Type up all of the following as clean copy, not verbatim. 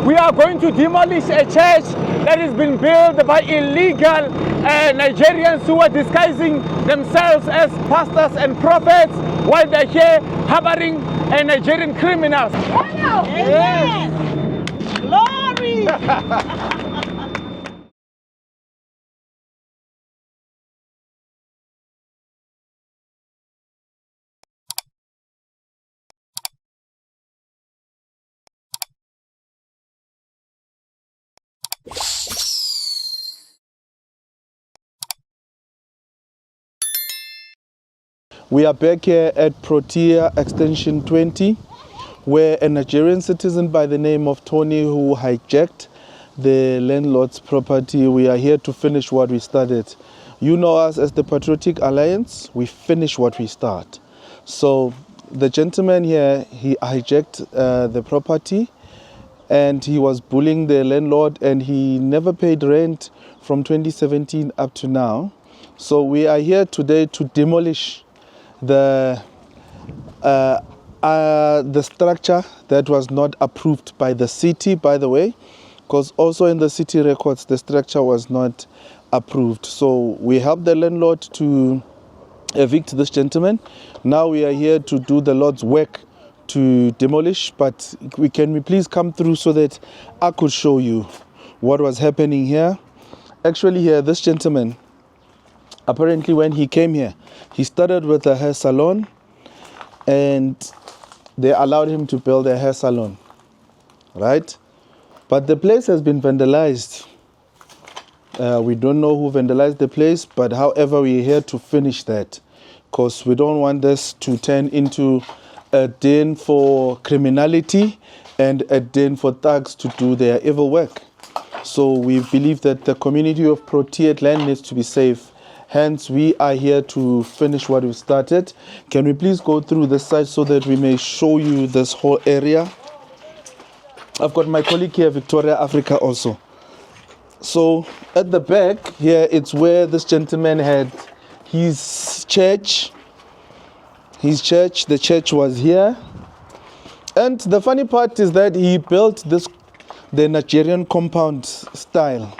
We are going to demolish a church that has been built by illegal Nigerians who are disguising themselves as pastors and prophets while they're here harboring Nigerian criminals. Yes. Glory! We are back here at Protea Extension 20, where a Nigerian citizen by the name of Tony, who hijacked the landlord's property. We are here to finish what we started. You know us as the Patriotic Alliance. We finish what we start. So the gentleman here, he hijacked the property and he was bullying the landlord, and he never paid rent from 2017 up to now. So we are here today to demolish the structure that was not approved by the city, by the way, because also in the city records the structure was not approved. So we helped the landlord to evict this gentleman. Now we are here to do the Lord's work to demolish, but can we please come through so that I could show you what was happening here. Actually here, this gentleman, apparently when he came here, he started with a hair salon, and they allowed him to build a hair salon, right? But the place has been vandalized. We don't know who vandalized the place, but however, we're here to finish that, because we don't want this to turn into a den for criminality and a den for thugs to do their evil work. So we believe that the community of Protea land needs to be safe. Hence, we are here to finish what we started. Can we please go through the site so that we may show you this whole area? I've got my colleague here, Victoria Africa, also. So at the back here, it's where this gentleman had his church. The church was here. And the funny part is that he built the Nigerian compound style.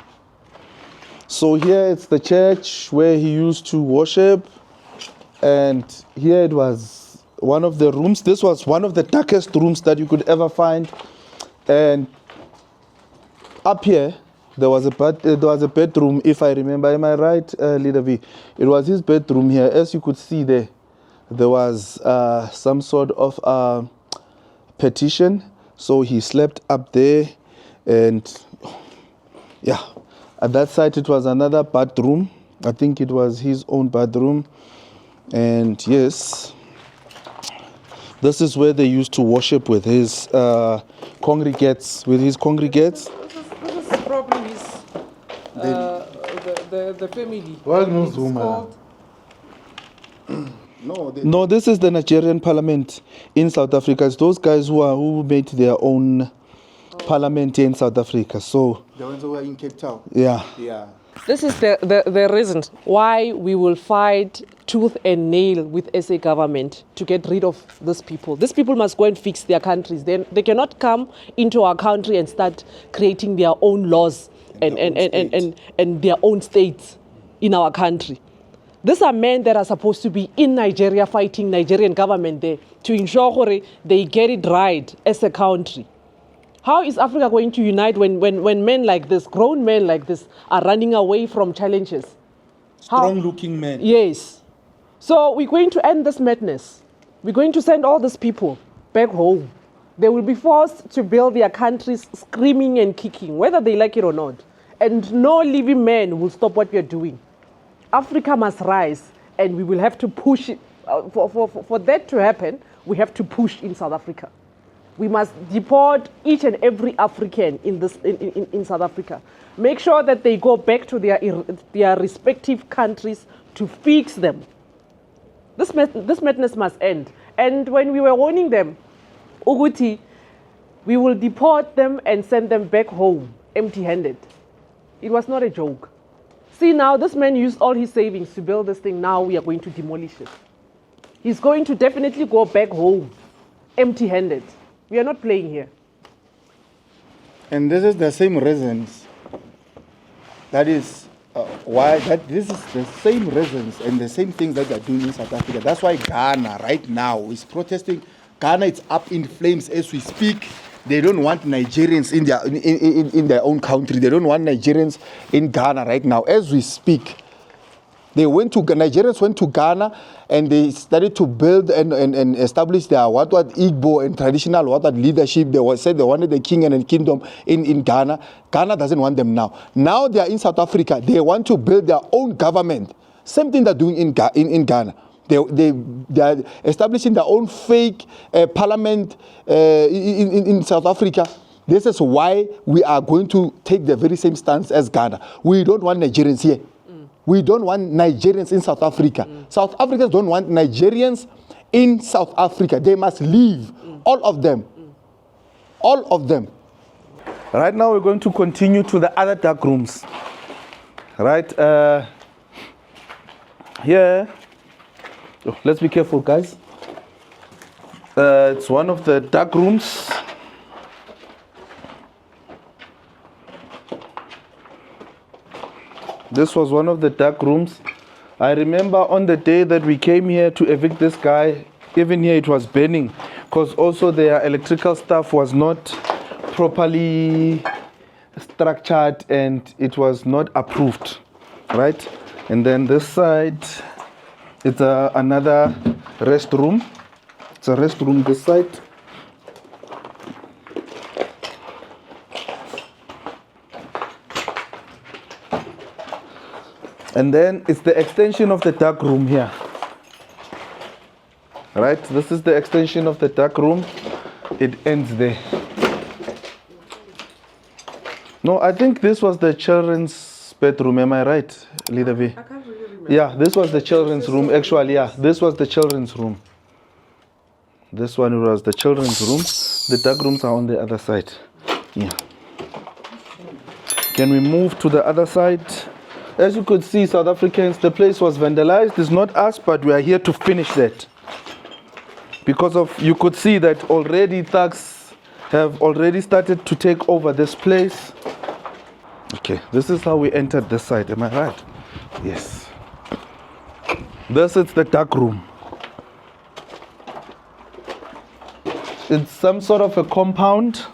So here it's the church where he used to worship, and here it was one of the rooms. This was one of the darkest rooms that you could ever find. And up here there was a bedroom, if I remember. Am I right, Leader V? It was his bedroom here. As you could see there was some sort of petition. So he slept up there, and yeah. At that side, it was another bathroom. I think it was his own bathroom. And yes, this is where they used to worship with his congregates. This problem is the family. No, this is the Nigerian parliament in South Africa. It's those guys who made their own parliament here in South Africa. So the ones who are in Cape Town. Yeah. This is the reason why we will fight tooth and nail with SA government to get rid of these people. These people must go and fix their countries. Then they cannot come into our country and start creating their own laws and their own states in our country. These are men that are supposed to be in Nigeria fighting Nigerian government there to ensure they get it right as a country. How is Africa going to unite when men like this, grown men like this, are running away from challenges? Strong-looking men. Yes. So we're going to end this madness. We're going to send all these people back home. They will be forced to build their countries screaming and kicking, whether they like it or not. And no living man will stop what we are doing. Africa must rise, and we will have to push it. For that to happen, we have to push in South Africa. We must deport each and every African in South Africa. Make sure that they go back to their respective countries to fix them. This madness must end. And when we were warning them, Uguti, we will deport them and send them back home empty-handed. It was not a joke. See, now this man used all his savings to build this thing. Now we are going to demolish it. He's going to definitely go back home empty-handed. We are not playing here. And this is the same reasons. That is why this is the same reasons and the same things that they're doing in South Africa. That's why Ghana right now is protesting. Ghana is up in flames as we speak. They don't want Nigerians in their own country. They don't want Nigerians in Ghana right now as we speak. Nigerians went to Ghana and they started to build and establish their what Igbo and traditional leadership. They said they wanted the king and the kingdom in Ghana. Ghana doesn't want them now. Now they are in South Africa. They want to build their own government. Same thing they're doing in Ghana. They are establishing their own fake parliament in South Africa. This is why we are going to take the very same stance as Ghana. We don't want Nigerians here. We don't want Nigerians in South Africa. South Africans don't want Nigerians in South Africa. They must leave. All of them. All of them. Right now we're going to continue to the other dark rooms. Right here. Oh, let's be careful, guys. It's one of the dark rooms. This was one of the dark rooms. I remember on the day that we came here to evict this guy, even here it was burning, because also their electrical stuff was not properly structured and it was not approved, right? And then this side, it's another restroom. It's a restroom this side. And then it's the extension of the dark room here. Right? This is the extension of the dark room. It ends there. No, I think this was the children's bedroom. Am I right, Leader V? I can't really remember. Yeah, this was the children's room. Actually, yeah, this was the children's room. This one was the children's room. The dark rooms are on the other side. Yeah. Can we move to the other side? As you could see, South Africans, the place was vandalized. It's not us, but we are here to finish that. Because of, you could see that already thugs have already started to take over this place. Okay, this is how we entered this side. Am I right? Yes. This is the dark room. It's some sort of a compound.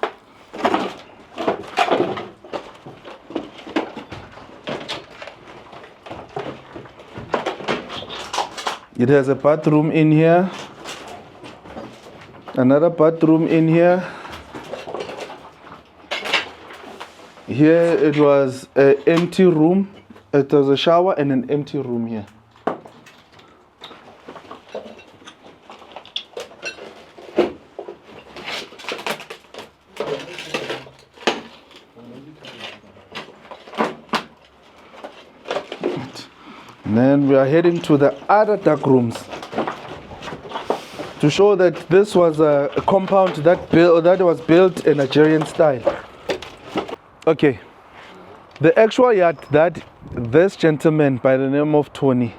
It has a bathroom in here, another bathroom in here. Here it was an empty room. It was a shower and an empty room here. And then we are heading to the other dark rooms to show that this was a compound that was built in Nigerian style. Okay, the actual yard that this gentleman by the name of Tony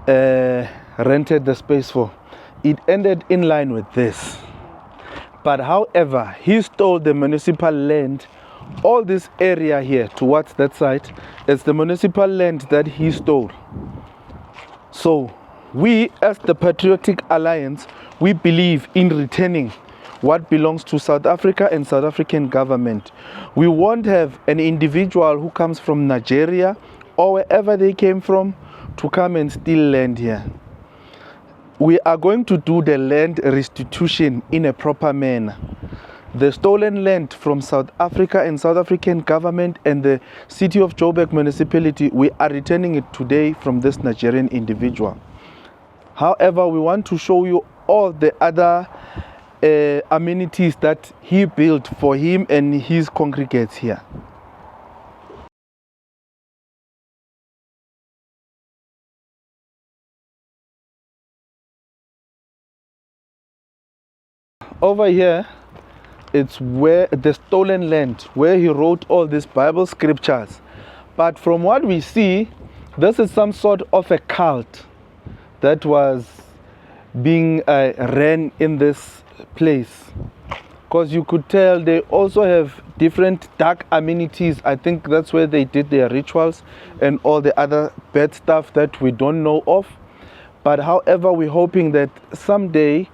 rented the space for, it ended in line with this. But however, he stole the municipal land. All this area here towards that side is the municipal land that he stole. So we as the Patriotic Alliance, we believe in returning what belongs to South Africa and South African government. We won't have an individual who comes from Nigeria or wherever they came from to come and steal land here. We are going to do the land restitution in a proper manner. The stolen land from South Africa and South African government and the city of Joburg municipality, we are returning it today from this Nigerian individual. However, we want to show you all the other amenities that he built for him and his congregates here. Over here, it's where the stolen land, where he wrote all these Bible scriptures. But from what we see, this is some sort of a cult that was being ran in this place. because you could tell they also have different dark amenities. I think that's where they did their rituals and all the other bad stuff that we don't know of. But however, we're hoping that someday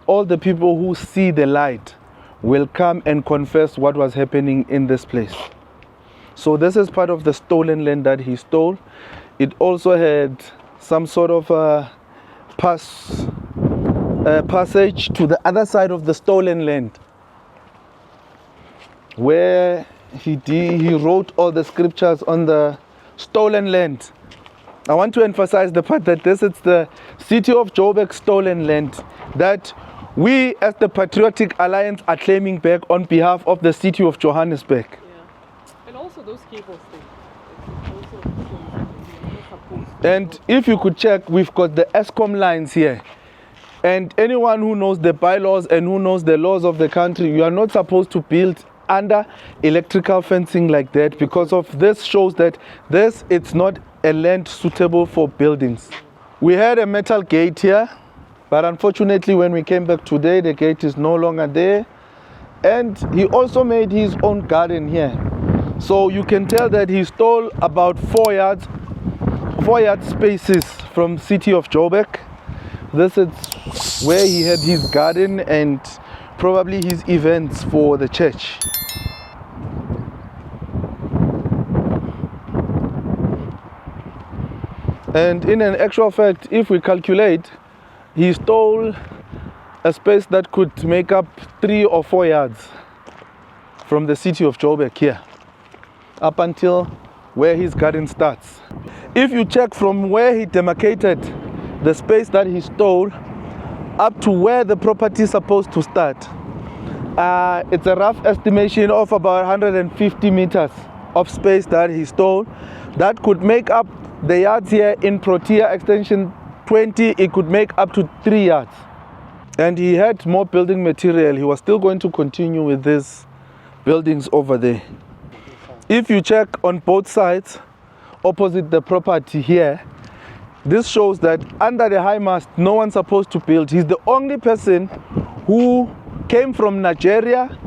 all the people who see the light will come and confess what was happening in this place. So this is part of the stolen land that he stole. It also had some sort of passage to the other side of the stolen land, where he wrote all the scriptures on the stolen land. I want to emphasize the part that this is the city of Joburg stolen land that we as the Patriotic Alliance are claiming back on behalf of the city of Johannesburg. Yeah. And also those cables thing. And if you could check, we've got the ESCOM lines here. And anyone who knows the bylaws and who knows the laws of the country, you are not supposed to build under electrical fencing like that, because of this shows that it's not a land suitable for buildings. We had a metal gate here, but unfortunately when we came back today, the gate is no longer there. And he also made his own garden here. So you can tell that he stole about 4 yard spaces from city of Joburg. This is where he had his garden and probably his events for the church. And in an actual fact, if we calculate, he stole a space that could make up 3 or 4 yards from the city of Joburg here, up until where his garden starts. If you check from where he demarcated the space that he stole up to where the property is supposed to start, it's a rough estimation of about 150 meters of space that he stole. That could make up the yards here in Protea extension 20, it could make up to 3 yards. And he had more building material. He was still going to continue with these buildings over there. If you check on both sides, opposite the property here, this shows that under the high mast, no one's supposed to build. He's the only person who came from Nigeria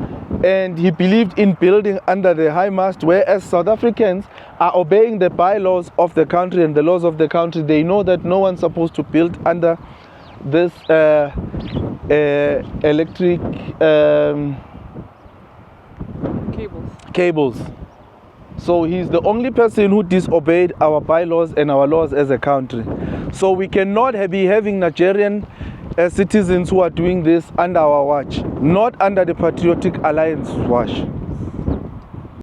and he believed in building under the high mast, whereas South Africans are obeying the bylaws of the country and the laws of the country. They know that no one's supposed to build under this electric cables. So he's the only person who disobeyed our bylaws and our laws as a country. So we cannot be having Nigerian citizens who are doing this under our watch, not under the Patriotic Alliance watch.